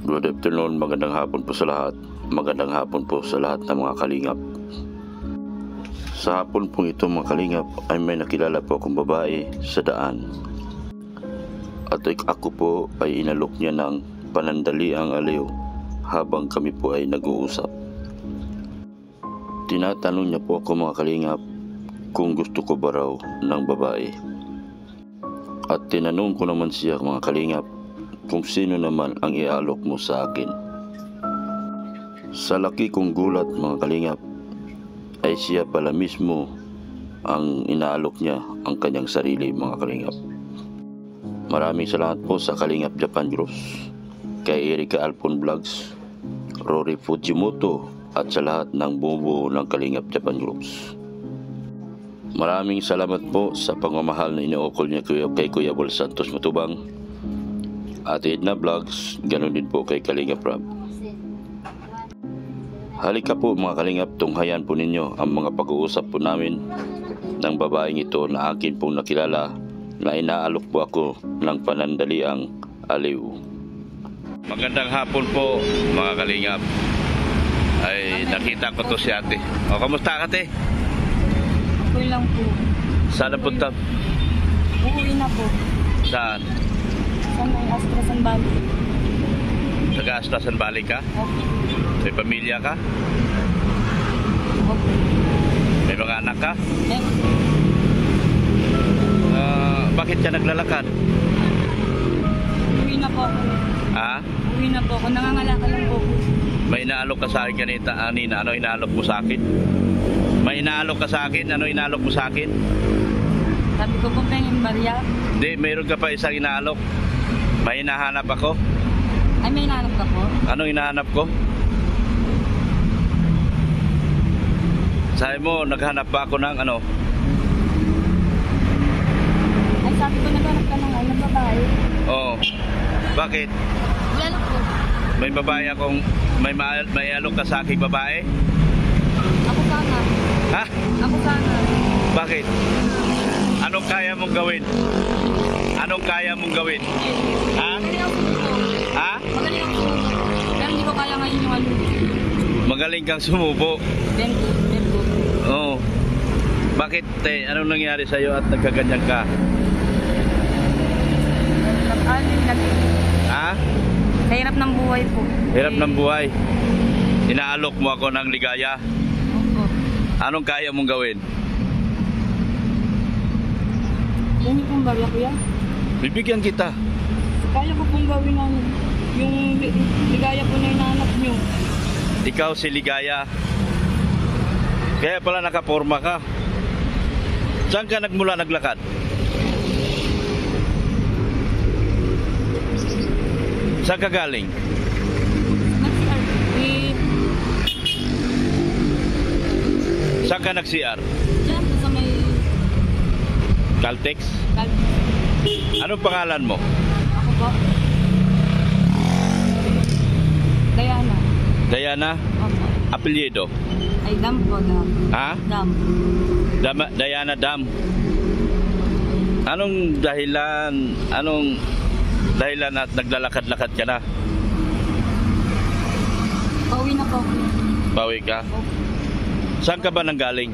Good afternoon, magandang hapon po sa lahat. Magandang hapon po sa lahat ng mga kalingap. Sa hapon po ito mga kalingap ay may nakilala po akong babae sa daan. At ako po ay inalok niya ng panandaliang aliw habang kami po ay nag-uusap. Tinatanong niya po ako mga kalingap kung gusto ko ba raw ng babae. At tinanong ko naman siya mga kalingap kung sino naman ang iaalok mo sa akin. Sa laki kong gulat mga kalingap ay siya pala mismo ang inaalok niya ang kanyang sarili mga kalingap. Maraming salamat po sa Kalingap Japan Groups, kay Erika Alpon Vlogs, Rory Fujimoto at sa lahat ng bumubuo ng Kalingap Japan Groups. Maraming salamat po sa pagmamahal na iniukol niya kay Kuya Bol Santos Matubang at Edna Vlogs, ganoon din po kay Kalingap Rob. Halika po mga kalingap, tunghayan po ninyo ang mga pag-uusap po namin ng babaeng ito na akin pong nakilala na inaalok po ako ng panandaliang aliw. Magandang hapon po mga kalingap. Ay nakita ko to si ate. O, kamusta ka te? Okay lang po. Saan na punta? Uuwi na po. Saan? Sa may Astrasan Valley. Taga Astrasan Valley ka? Okay. May pamilya ka? Okay. May mga anak ka? Eh, Bakit ka naglalakad? uwi na po ako. Ha? Uwi na po ako. Nangangalakal lang po. May inaalok ka sa akin kanina. Ano inaalok mo sa akin? May inaalok ka sa akin? Ano inaalok mo sa akin? Sabi ko po pengin barya. Hindi, mayroon ka pa isang inaalok. May hinahanap ako. Ay, may nanap ka po. Anong hinahanap ko? Sabi mo, naghanap ba ako ng ano? Ay, sabi ko naghanap ka ng babae. Oo. Bakit? Wala lang po. May babae akong, may alok ka sa aking babae? Ako sana. Ha? Ako sana. Bakit? Anong kaya mong gawin? Anong kaya mong gawin? Ha? Magaling ako sumubo. Ha? Magaling ako sumubo. Pero hindi ko kaya ngayon yung ano. Magaling kang sumubo. Bento. Oo. Bakit, te? Anong nangyari sa'yo at nagkaganyan ka? Ha? Sa hirap ng buhay po. Hirap ng buhay. Inaalok mo ako ng ligaya. Opo. Anong kaya mong gawin? Yan yung pong barya, kuya. Bibigyan kita. Kaya ko pong gawin ang yung ligaya po na hinahanap nyo. Ikaw si Ligaya. Kaya pala nakaporma ka. Saan ka nagmula naglakad? Saan ka galing? Saan ka nag-CR? Diyan sa may Caltex? Anong pangalan mo? Ako po. Diana. Diana? Opo. Apelyido? Ay, Dam po, Dam. Ha? Dam. Diana Dam. Anong dahilan at naglalakad-lakad ka na? Pauwi na po ako. Bawi ka? Opo. Saan ka ba nanggaling?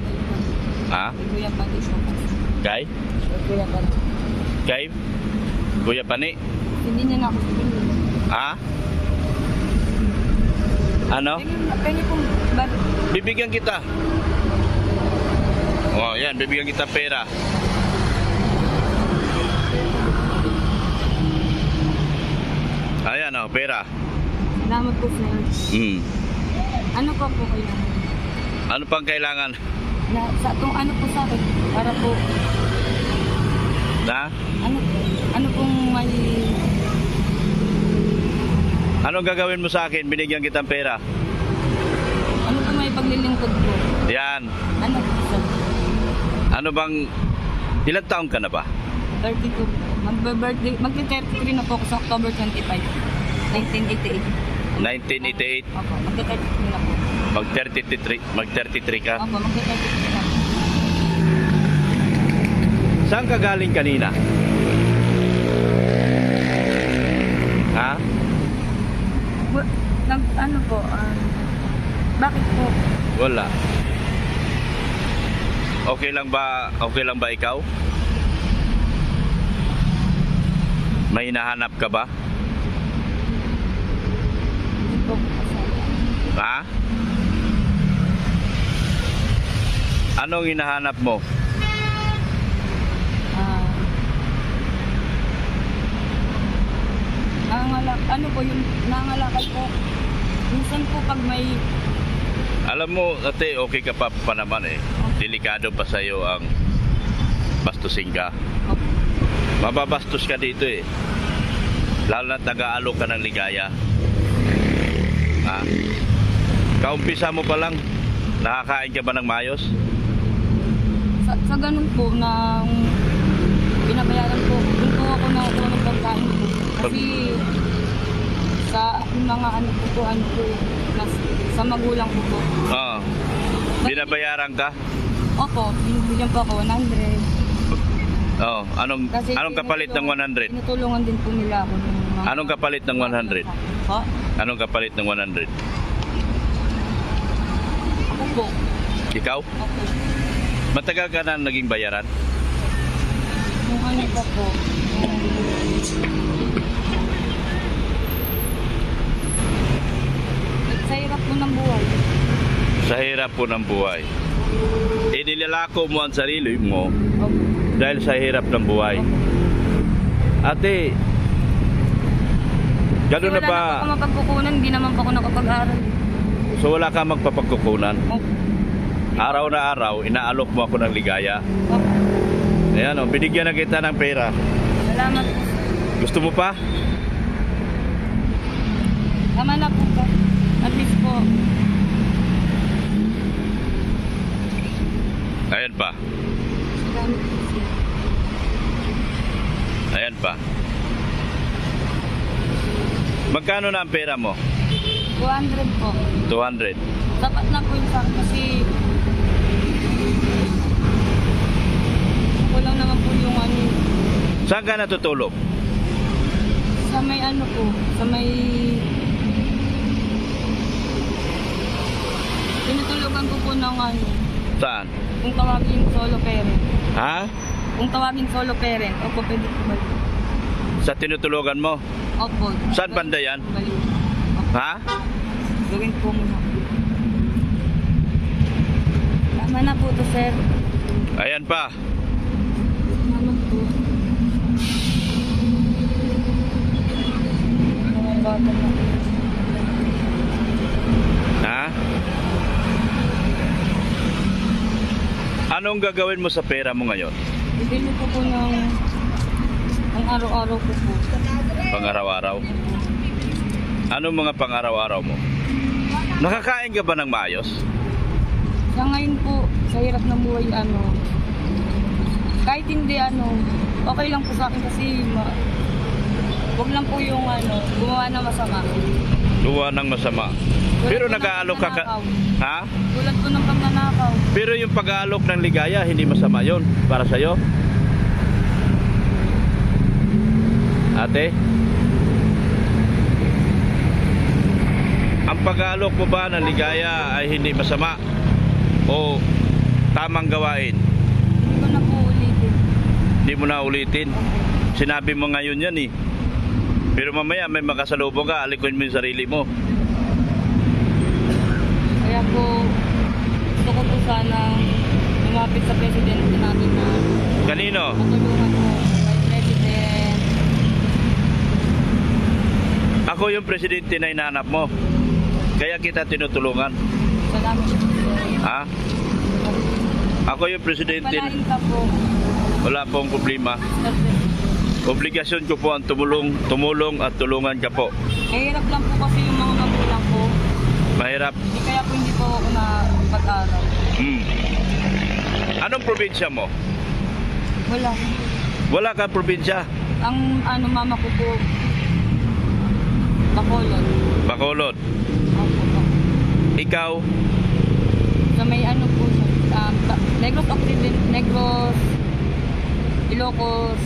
Ha? Kuya Pati po. Kay? Kuya Pati. Kay? Kuya Pani? Hindi niya na ako sabihin. Ha? Ano? Pengi pong bar. Bibigyan kita. Oh, yan, bibigyan kita pera. Ayan oh, pera. Salamat po, sir. Ano pa po kailangan? Ano pang kailangan? Sa itong ano po sa akin, para po, Na? ano pong may, Anong gagawin mo sa akin? Binigyan kitang pera. ano pong may paglilingkod po? Yan. Ano po, sir? Ano bang, ilang taon ka na ba? 32. Magbe-birthday, magte-33 na po ako sa October 25, 1988. 1988. Opo, magte-33 na po. Mag-33 ka? Opo, magte-33 na po. Saan ka galing kanina? Ha? Ano po, bakit po? Wala. Okay lang ba ikaw? May hinahanap ka ba? Hindi po kasama. Ha? Anong hinahanap mo? Ano po yung nangangalakal po? Minsan po pag may... Alam mo, ate, okay ka pa naman eh. Delikado pa sa'yo ang bastusin ka. Mababastos ka dito eh. Lalo na taga-alok ka ng ligaya. Ha? Kaumpisa mo pa lang, nakakain ka ba ng mayos? Sa ganun po, nang binabayaran po, doon po ako nakuha ng pagkain po. Kasi sa mga sa magulang ko po. Oo. Binabayaran ka? Opo, binibigyan po ako 100. Oo. Anong kapalit ng 100? Tinutulungan din po nila ako. Anong kapalit ng 100? Po? Anong kapalit ng 100? Ako po. Ikaw? Opo. Matagal ka na naging bayaran? Yung ano pa po. Sa hirap po ng buhay. Sa hirap po ng buhay. Inilalako mo ang sarili mo dahil sa hirap ng buhay. Ate, gano'n na ba? Wala na po ako mapagkukunan, hindi naman po ako nakapag-aral. So wala ka magpapagkukunan? Opo. Araw na araw, inaalok mo ako ng ligaya. Opo. Ayan o, binigyan na kita ng pera. Salamat po. Gusto mo pa? Tama na po po. At least po. Ayan pa. Salamat po siya. Ayan pa. Magkano na ang pera mo? 200 po. 200. Sapat na po yung sa akin kasi kulang naman po yung ano. Saan ka natutulog? Sa may ano po, sa may tinutulugan ko po ng ano, Saan? kung tawagin solo parent. Ha? Kung tawagin solo parent, opo pwede po balik. Sa tinutulugan mo? Opo. Saan banda yan? Balik. Ha? Gawin po muna. Tama na po to, sir. Ayan pa. Salamat po. Mga bata na. Ha? Anong gagawin mo sa pera mo ngayon? Bibili ko po ng araw-araw ko po. Pang-araw-araw? Anong mga pang-araw-araw mo? Nakakain ka ba ng maayos? Sa ngayon po, sa hirap ng buhay, kahit hindi okay lang po sa akin kasi wag lang po yung gumawa ng masama. Luwa ng masama. Pero Tulad po ng nag-aalok ka pagnanakaw. Ha? Tulad po ng pagnanakaw. Pero yung pag-aalok ng ligaya, hindi masama yon para sa'yo? Ate? Ang pag-aalok mo ba ng ligaya ay hindi masama? O tamang gawain? Hindi ko na po ulitin. Hindi mo na ulitin? Sinabi mo ngayon yan eh. Pero mamaya may makasalubong ka, alikuin mo yung sarili mo. Kaya po, gusto ko po sana lumapit sa presidente natin na Kanino? matulungan po kay President. Ako yung presidente na hinahanap mo. Kaya kita tinutulungan. Salamat po, sir. Ha? Ako yung presidente. Palain ka po. Wala pong problema. Obligasyon ko po ang tumulong at tulungan ka po. Mahirap lang po kasi yung mga magulang ko. Mahirap. Kaya po hindi po ako napag-aral. Anong probinsya mo? Wala. Wala kang probinsya? Ang mama ko po, Bacolod. Bacolod. Opo po. Ikaw? So may po, Negros Occidental, Negros, Ilocos,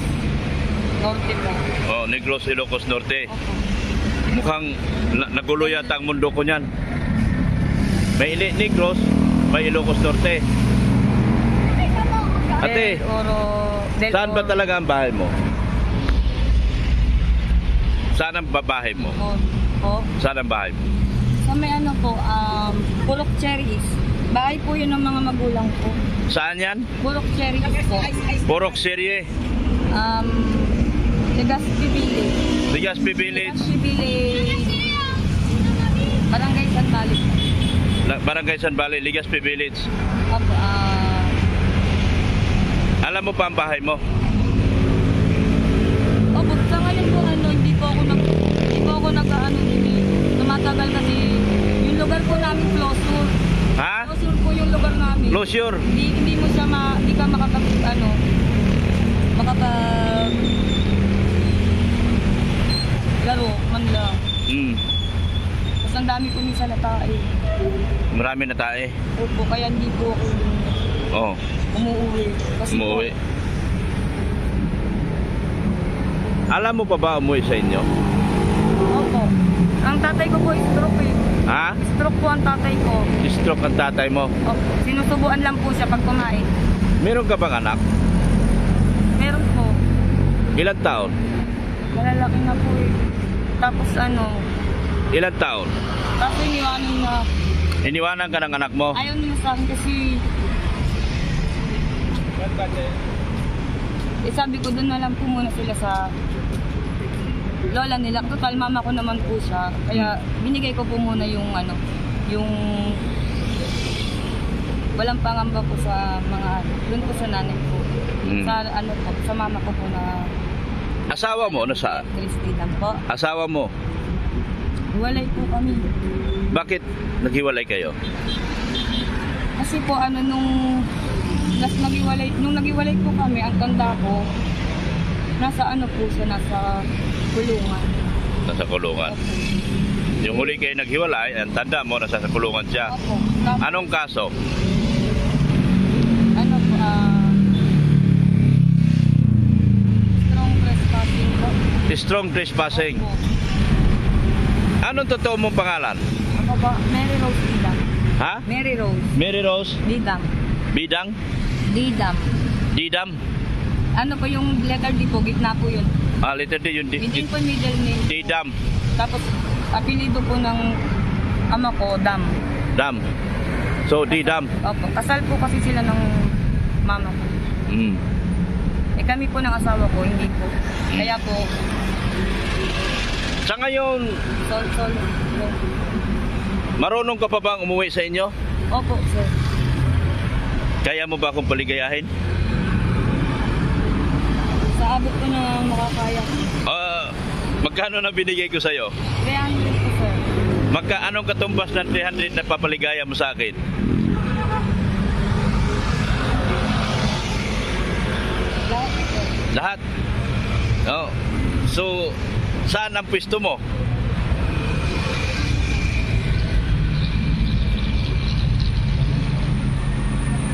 Norte po. Oh, Negros, Ilocos Norte. Opo. Mukhang Nagulo yata ang mundo ko niyan. May Negros, may Ilocos Norte. Ate, saan ba talaga ang bahay mo? Saan ang bahay mo? Po. Saan ang bahay mo? Sa may ano po, Purok Cherries. Bahay po yun ng mga magulang ko. Saan yan? Purok Cherries po. Purok Serie. Legazpi Village. Legazpi Village. Legazpi Village. Barangay San Balik. Barangay San Balik, Legazpi Village. Opo, Alam mo pa ang bahay mo? opo, sa ngayon po hindi po ako tumatagal kasi yung lugar po namin closure. Ha? Closure po yung lugar namin. Closure. Hindi mo siya hindi ka makapag laro man lang. Mas ang dami po minsan na tae. Marami na tae. Opo, kaya hindi po ako umuwi. Kasi Umuwi. Alam mo pa ba umuwi sa inyo? Opo. Ang tatay ko po stroke eh. Ha? Stroke po ang tatay ko. Stroke ang tatay mo. Opo. Sinusubuan lang po siya pag kumain. Meron ka bang anak? Meron po. Ilang taon? Malalaki na po eh. Tapos Ilang taon? tapos iniwanan na. Iniwanan ka ng anak mo? Ayaw nila sa akin kasi sabi ko doon na lang po muna sila sa lola nila. Total mama ko naman po siya. Kaya binigay ko po muna yung yung walang pangamba po sa mga doon po sa nanay ko. Sa po, sa mama ko po na Asawa mo? Ano sa? Christy lang po. Asawa mo? Walay po kami. Bakit naghiwalay kayo? Kasi po nung naghiwalay po kami, ang tanda ko nasa po siya, nasa kulungan. Nasa kulungan. Opo. Yung huli kayo naghiwalay, ang tanda mo nasa kulungan siya. Opo. Anong kaso? Strong trespassing po. Strong trespassing. Opo. Anong totoo mong pangalan? Ako ba? Mary Rose Didam. Ha? Mary Rose Mary Rose Didam. Bidang? Didam. Didam? Ano po yung letter D po, gitna po yun. Letter D yung Yun po yung middle name. Didam. Tapos, apelido po ng ama ko, Dam. Dam. So, Didam. Opo, kasal po kasi sila ng mama ko. Kami po ng asawa ko, hindi po. Kaya po, Sa ngayon, sol. marunong ka pa bang umuwi sa inyo? Opo, sir. Kaya mo ba akong paligayahin? Sa abot ko na makakaya. Magkano na binigay ko sa'yo? 300 po, sir. Anong katumbas ng 300 na papaligaya mo sa akin? Lahat po, sir. Lahat? Oh. So, saan ang pwesto mo?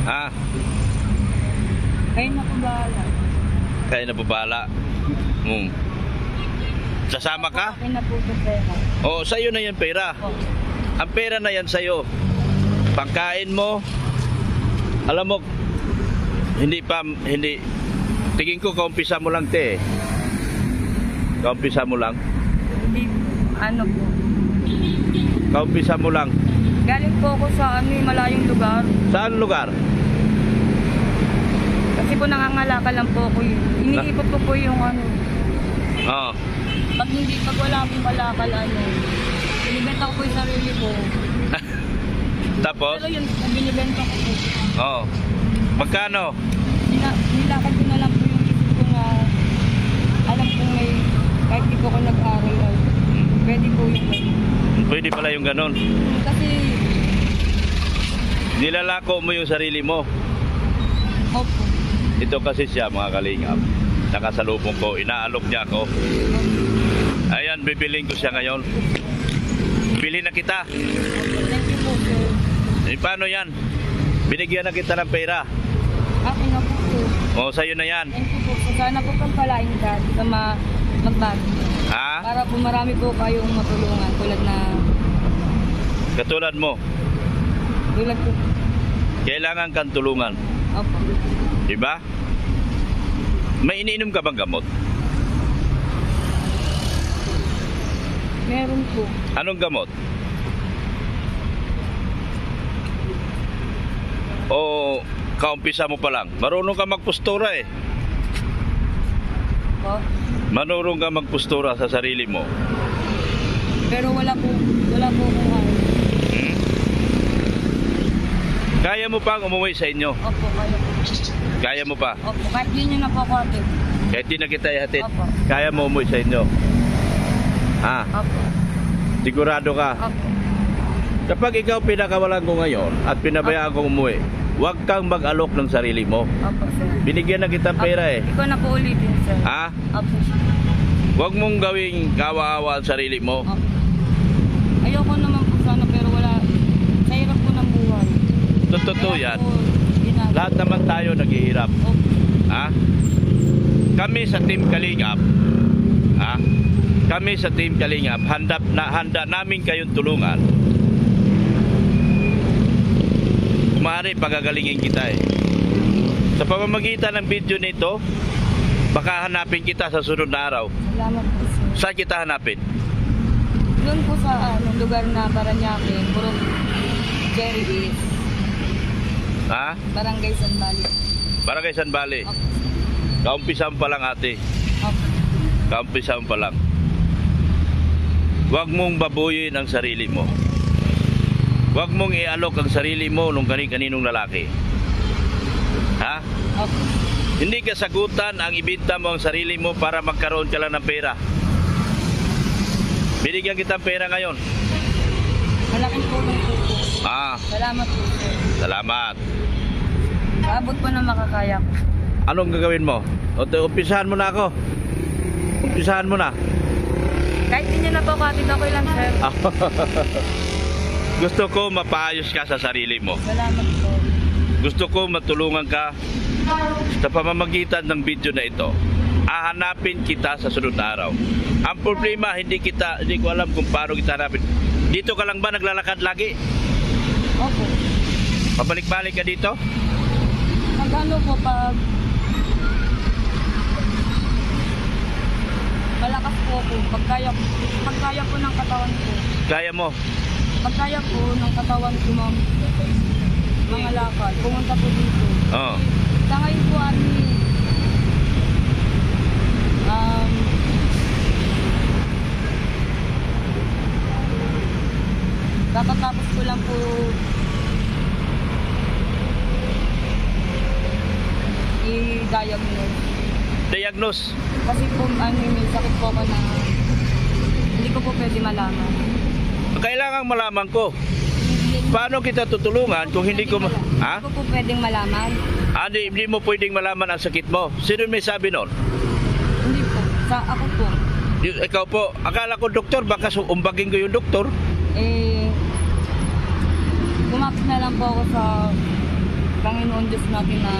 Ha? Kayo na po bahala. Kaya na babala. Sasama ka? Kayo na po ito pera. Oo, sa'yo na yan pera. Opo. Ang pera na yan sa'yo. Pagkain mo, alam mo, hindi, tingin ko kaumpisa mo lang te. Kaumpisa mo lang. Hindi, po. Kaumpisa mo lang. Galing po ako sa malayong lugar. Saan lugar? Kasi po nangangalakal lang po ako yun. Iniikot ko po yung Oo. pag wala akong kalakal, binibenta ko po yung sarili ko. Tapos? Pero yun, binibenta ko po. Oo. Magkano? Nilakad ko na lang po yung isip ko na alam kong kahit di po ako nag-aral, pwede po yung Pwede pala yung ganon. Kasi, Nilalako mo yung sarili mo. opo. Ito kasi siya mga kalingap. Nakasalubong ko, inaalok niya ako. Ayan, bibiling ko siya ngayon. Bili na kita. Thank you po, sir. Paano yan? Binigyan na kita ng pera. Akin na po, sir. O, sa'yo na yan. Thank you po. Sana po pagpalain ka, di ka magbago. Ha? Para po marami po kayong matulungan tulad na Katulad mo, tulad po. kailangan kang tulungan. Opo. Diba? May iniinom ka bang gamot? Meron po. Anong gamot? O kaumpisa mo pa lang? Marunong ka magpostura eh. Po. Marunong ka magpostura sa sarili mo. Pero wala po kung ano. Hmm? Kaya mo pang umuwi sa inyo? Opo, kaya po. Kaya mo pa? Opo, kahit yun yun na po ako ate. Kahit di na kita ihatid, Opo. kaya mo umuwi sa inyo? Ha? Opo. Sigurado ka? Opo. Kapag ikaw pinakawalan ko ngayon at pinabayaan kong umuwi, huwag kang mag-alok ng sarili mo. Opo, sir. Binigyan na kita pera eh. Ikaw na po ulitin, sir. Ha? Opo. Huwag mong gawing kawa-awa ang sarili mo. Opo. Ayoko naman po sana pero wala. Sa hirap po ng buhay. Totoo Kaya yan. po, ginagawa. Lahat naman tayo naghihirap. Opo. Ha? Kami sa Team Kalingap, ha? Kami sa Team Kalingap, handa namin kayong tulungan. Maaari pagagalingin kita eh. Sa pamamagitan ng video nito, baka hanapin kita sa sunod na araw. Salamat po, sir. Saan kita hanapin? Doon po sa lugar na Paranaque, puro Cherry is Ha? Barangay San Bali. Barangay San Bali. Opo. Kaumpisan pa lang ate. Opo. Kaumpisan pa lang. Huwag mong babuyin ang sarili mo. Huwag mong ialok ang sarili mo nung kaninong lalaki. Ha? Opo. Hindi kasagutan ang ibinta mo ang sarili mo para magkaroon ka lang ng pera. Binigyan kita ng pera ngayon. Malaking tulong po po. Salamat po, sir. Salamat. Kaabot po na makakaya ko. Anong gagawin mo? Umpisahan mo na ako. Umpisahan mo na. Kahit hindi na po kapit, okay lang, sir. Gusto ko mapaayos ka sa sarili mo. Salamat po. Gusto ko matulungan ka sa pamamagitan ng video na ito. Hahanapin kita sa sunod na araw. Ang problema, hindi ko alam kung paano kita hanapin. Dito ka lang ba naglalakad lagi? Opo. Pabalik-balik ka dito? Magano po pag malakas po ako, pagkaya po ng katawan ko. Kaya mo? Pagkaya po ng katawan ko, ma'am, mga lakad, pumunta po dito. Oo. Sa ngayon po, kakatapos ko lang po i-diagnose. Diagnose? Kasi po, may sakit po ako na hindi ko po pwede malaman. Kailangan malaman ko. Paano kita tutulungan kung hindi ko... Ha? Hindi ko po pwedeng malaman. Hindi mo pwedeng malaman ang sakit mo. Sino may sabi nun? Hindi po. Ako po. Ikaw po. Akala ko doktor. Baka umbagin ko yung doktor. Gumapit na lang po ako sa Panginoon Diyos natin na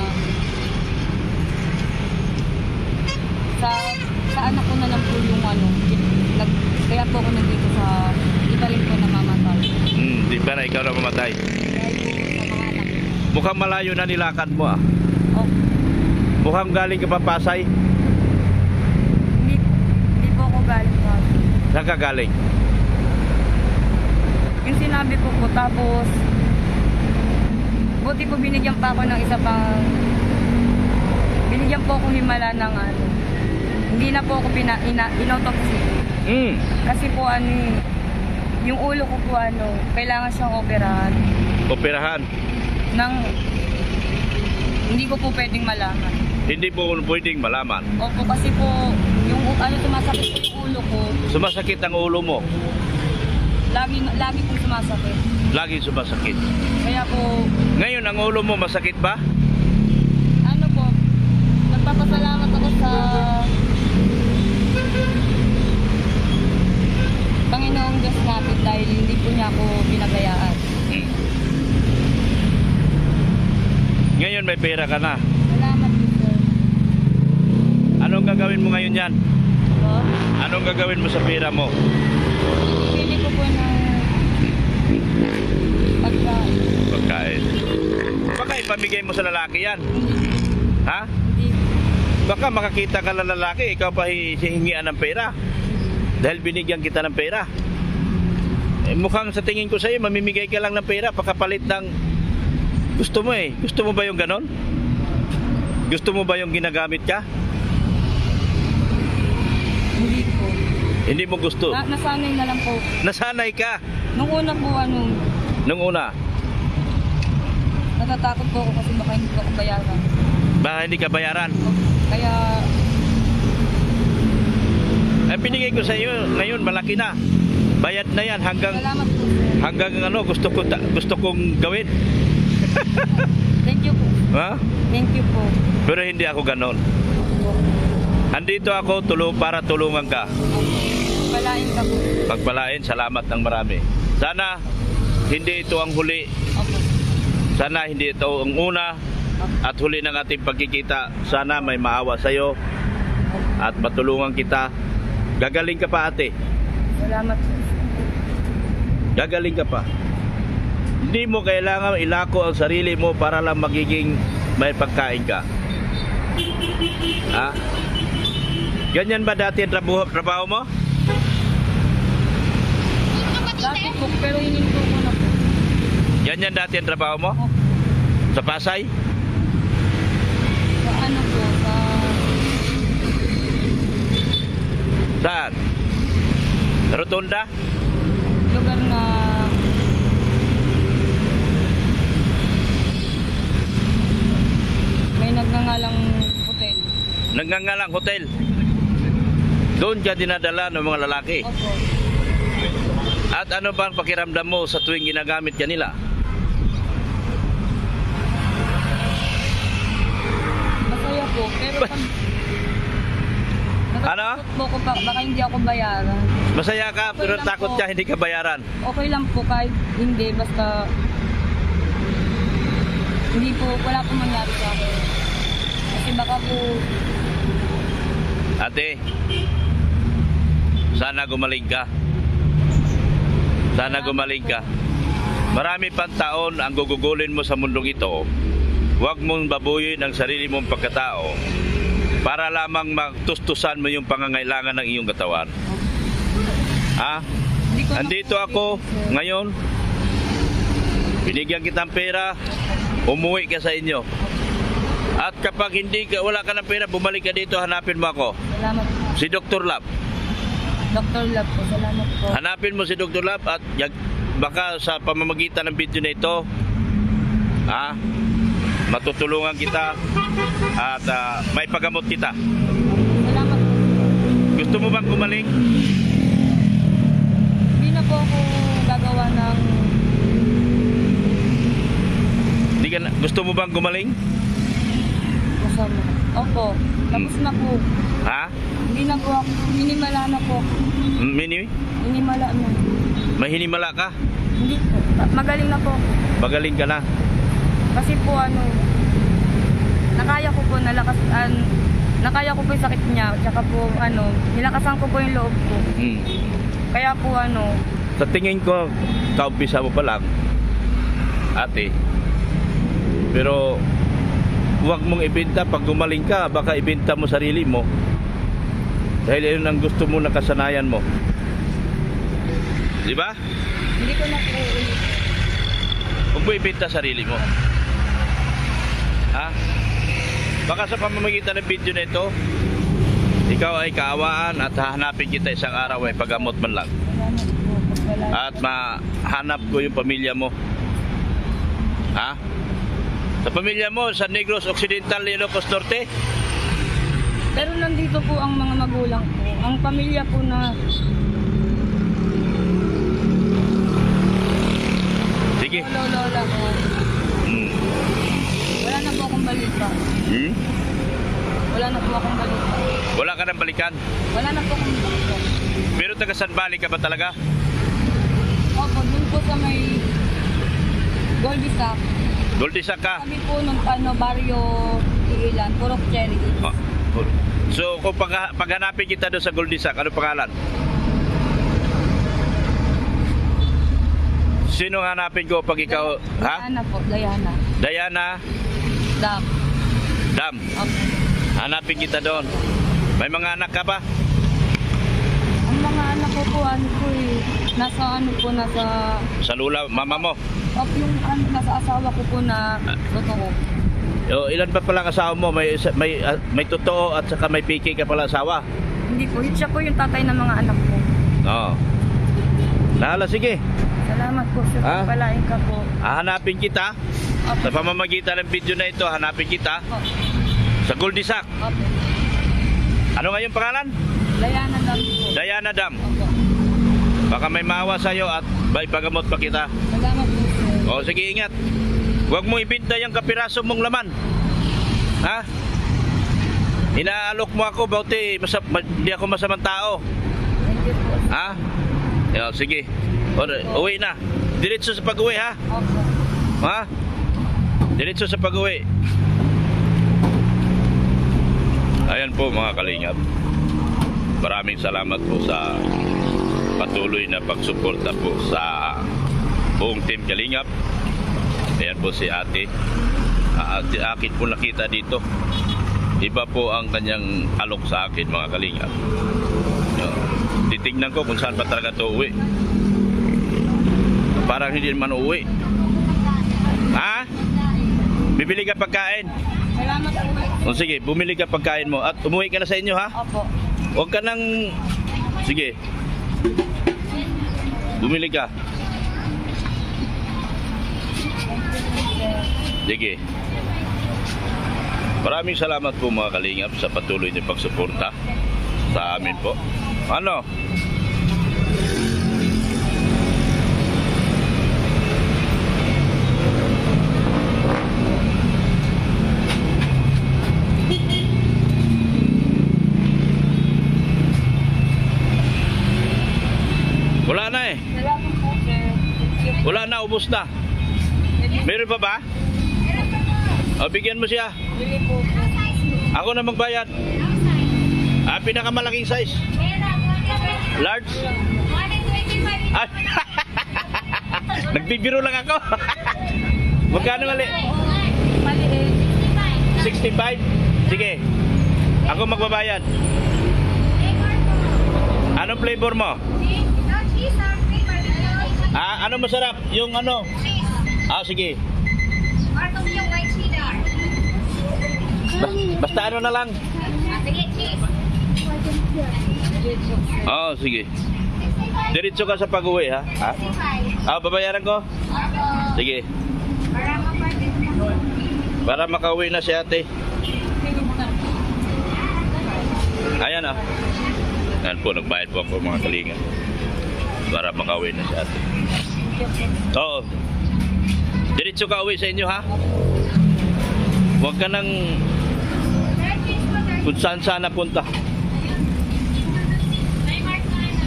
sa anak ko na lang po yung kaya po ako nandito sa iba rin po namamatay. Di ba na ikaw na mamatay? Kaya po sa mga anak. Mukhang malayo na nilakad mo ah. Oh, Mukhang galing ka pa Pasay. hindi po ako galing pa. Saan ka galing? Yung sinabi ko po, tapos buti po binigyan pa ako ng isa pang binigyan po ako himala ng hindi na po ako inautoxy. Kasi po yung ulo ko po kailangan siyang operahan. Operahan? Hindi ko po pwedeng malaman. Hindi po pwedeng malaman. Opo, kasi po yung sumasakit po yung ulo ko. Sumasakit ang ulo mo? Lagi po sumasakit. Lagi sumasakit. Kaya po... Ngayon, ang ulo mo masakit ba? Nagpapasalamat ako sa Panginoong Diyos natin dahil hindi po niya ako pinagayaan. Ngayon may pera ka na. Salamat po, sir. Anong gagawin mo ngayon yan? Po? Anong gagawin mo sa pera mo? Pili ko po ng pagkain. Pagkain. Baka ipamigay mo sa lalaki yan. Ha? Hindi. Baka makakita ka ng lalaki, ikaw pa hihingian ng pera. Dahil binigyan kita ng pera. Mukhang sa tingin ko sa'yo, mamimigay ka lang ng pera pagkapalit ng gusto mo eh. Gusto mo ba yung ganon? Gusto mo ba yung ginagamit ka? Hindi po. Hindi mo gusto. Nasanay na lang po. Nasanay ka. Nung una po, Nung una, natatakot po ako kasi baka hindi ko ako bayaran. baka hindi ka bayaran. Kaya, Ay binigay ko sa iyo, ngayon malaki na. Bayad na yan hanggang salamat po, sir. gusto kong gawin. Thank you po. Ha? Thank you po. Pero hindi ako ganon. Andito ako para tulungan ka. Palain ka po. Pagpalain, salamat ng marami. Sana hindi ito ang huli. Opo. Sana hindi ito ang una at huli ng ating pagkikita. Sana may maawa sa iyo at matulungan kita. Gagaling ka pa, ate. Salamat po. Gagaling ka pa. Hindi mo kailangan ilako ang sarili mo para lang magiging may pagkain ka. Ha? Ganyan ba dati ang trabaho mo? Dati po, pero hininto ko na po. Ganyan dati ang trabaho mo? Opo. Sa Pasay? Sa ano po, sa Saan? Rotunda? lugar na may nagngangalang hotel. Nagngangalang hotel. Doon ka dinadala ng mga lalaki. Opo. At ano ba ang pakiramdam mo sa tuwing ginagamit ka nila? Masaya po, pero pag Ano? natatakot po ko baka hindi ako bayaran. Masaya ka pero lang takot po. ka hindi ka bayaran. Okay lang po kahit hindi, basta hindi po, wala po mangyari sa akin. Kasi baka po, Ate, sana gumaling ka. Sana gumaling ka. Marami pang taon ang gugugulin mo sa mundong ito. Huwag mong babuyin ang sarili mong pagkatao para lamang magtustusan mo yung pangangailangan ng iyong katawan. Ha? hindi ko Andito na po ako sir. ngayon. Binigyan kitang pera. Umuwi ka sa inyo. At kapag wala ka ng pera, bumalik ka dito, hanapin mo ako. Salamat po. Si Dr. Lab. Dr. Lab po, salamat po. Hanapin mo si Dr. Lab at baka sa pamamagitan ng video na ito, matutulungan kita at may pagamot kita. Salamat po. Gusto mo bang gumaling? Hindi na po ako gagawa ng Gusto mo bang gumaling? masama. Opo, tapos na po. Ha? Hindi na po ako, minimala na po. Minimala na. May hinimala ka? Hindi po, magaling na po. Magaling ka na? Kasi po nakaya ko po nakaya ko po yung sakit niya, tsaka po nilakasan ko po yung loob ko. Kaya po Sa tingin ko, kaumpisa mo pa lang, ate. Pero huwag mong ibenta pag gumaling ka, baka ibenta mo sarili mo. Dahil yun ang gusto mo, nakasanayan mo. Di ba? hindi ko na po Huwag mo ibenta sarili mo. Ha? Baka sa pamamagitan ng video na ito, ikaw ay kaawaan at hahanapin kita isang araw ay pagamot man lang. salamat po pag wala. At mahanap ko yung pamilya mo. Ha? Sa pamilya mo, sa Negros Occidental, Ilocos Norte? Pero nandito po ang mga magulang ko. Ang pamilya po na Sige. lola ko. Wala na po akong balita. Wala na po akong balita. Wala ka nang balikan? Wala na po akong balita. Pero taga San Bali ka ba talaga? Opo, dun po sa may Goldie Sack. Goldisak ka? Kami po nung barrio Iilan, Purok Cherry. Oh, So kung paghanapin kita doon sa Goldisak, ano pangalan? Sino hanapin ko pag ikaw, ha? Diana po, Diana. Diana Dam. Dam. Okay. Hanapin kita doon. May mga anak ka ba? Ang mga anak ko po, ano po eh, nasa Sa lula, mama mo? yung nasa asawa ko po na totoo. O, ilan pa pala asawa mo? May totoo at saka may piki ka pala asawa? Hindi po, siya po yung tatay ng mga anak ko. Oo. Lala, sige. Salamat po, sir. Ah? Palain ka po. Hanapin kita. Opo. Sa pamamagitan ng video na ito, hanapin kita. Opo. Sa Goldisak. Opo. Ano nga yung pangalan? Diana Dam po. Diana Dam. Opo. Baka may maawa sa'yo at may pagamot pa kita. Salamat po, sir. O, sige, ingat. Huwag mo ibinta yung kapiraso mong laman. Ha? Inaalok mo ako, bauti, hindi ako masamang tao. Thank you po. Ha? O, sige. Uwi na. Diretso sa pag-uwi, ha? Opo. Ha? Diretso sa pag-uwi. Ayan po mga kalingap. Maraming salamat po sa patuloy na pagsuporta po sa buong team Kalingap. Ayan po si ate. Akin po nakita dito. Iba po ang kanyang alok sa akin mga Kalingap. Titignan ko kung saan pa talaga ito uwi. Parang hindi naman uwi. Ha? Bibili ka pagkain? Salamat po. O sige, bumili ka pagkain mo at umuwi ka na sa inyo, ha? Opo. Huwag ka nang... Sige. Bumili ka. Sige. Maraming salamat po mga Kalingap sa patuloy na pagsuporta sa amin po. Ano? Wala na eh. Salamat po, sir. Thank you. Wala na, ubos na. Meron pa ba? O, bigyan mo siya. Bili po. Ako na magbayad. Pinakamalaking size. Large. Ay. Nagbibiro lang ako. Magkano mali? Maliit. 65? Sige. Ako magbabayad. Anong flavor mo? Ano masarap? Yung ano? Sige. Basta ano na lang. Sige. Diretso ka sa pag-uwi, ha? Babayaran ko? Sige. Para makauwi na si ate. Ayan, Ayan po, nagbayad po ako mga Kalingap. Para makauwi na si ate. Oo. Diretso ka uwi sa inyo, ha? Huwag ka nang kung saan saan napunta.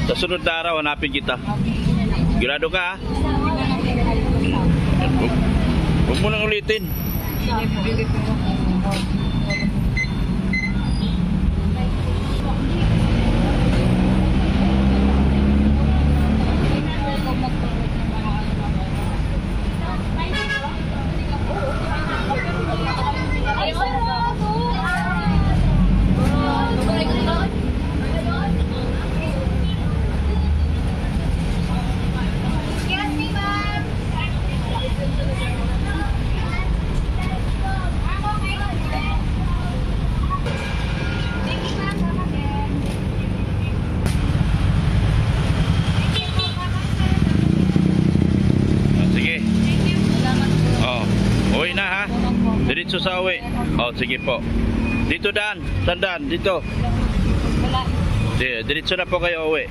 Sa sunod na araw, hanapin kita. Sigurado ka, ha? Huwag mo nang ulitin. Diretso sa uwi. Sige po. Dito daan. Sandaan. Dito. Diretso na po kayo uwi.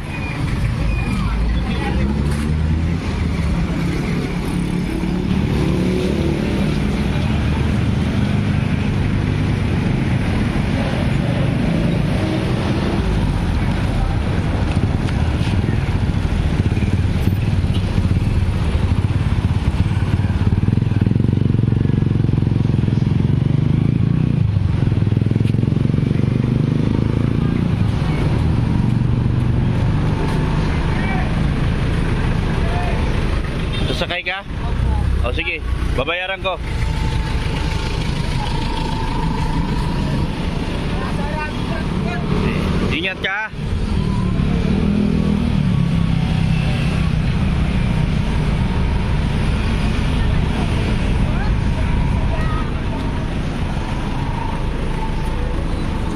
Sasakay ka? Opo. O sige, babayaran ko. Ingat ka.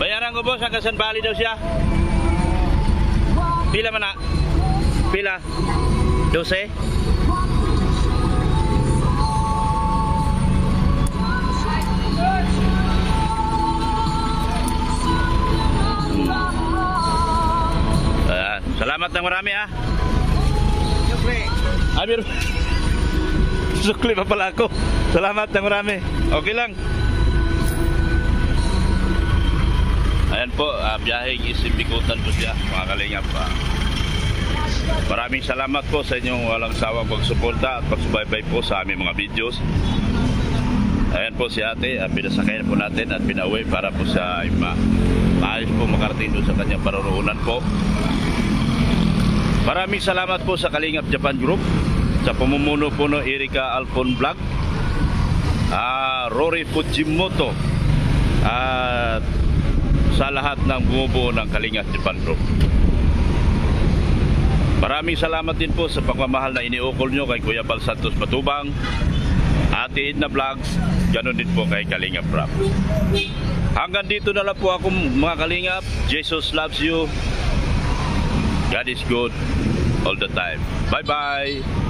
Bayaran ko boss, hanggang San Bali daw siya. Pila man na? Pila? 12? Ayan. Salamat ng marami ha. Amir. Sukli pa pala ako. Salamat ng marami. Okay lang. Ayan po, biyaheng Isimbikutan po siya, mga kalingap. Maraming salamat po sa inyong walang sawang pagsuporta at pagsubaybay po sa aming mga videos. Ayan po si ate, pinasakayan po natin at pinauwi para po sa maayos po makarating doon sa kanyang paroroonan po. Maraming salamat po sa Kalingap Japan Group, sa pamumuno po ng Erika Alpon Vlog, Rory Fujimoto, at sa lahat ng bumubuo ng Kalingap Japan Group. Maraming salamat din po sa pagmamahal na iniukol nyo kay Kuya Bal Santos Matubang, Ate Edna Vlogs, ganoon din po kay Kalingap Rap. Hanggang dito na lang po ako mga Kalingap. Jesus loves you. God is good all the time. Bye bye.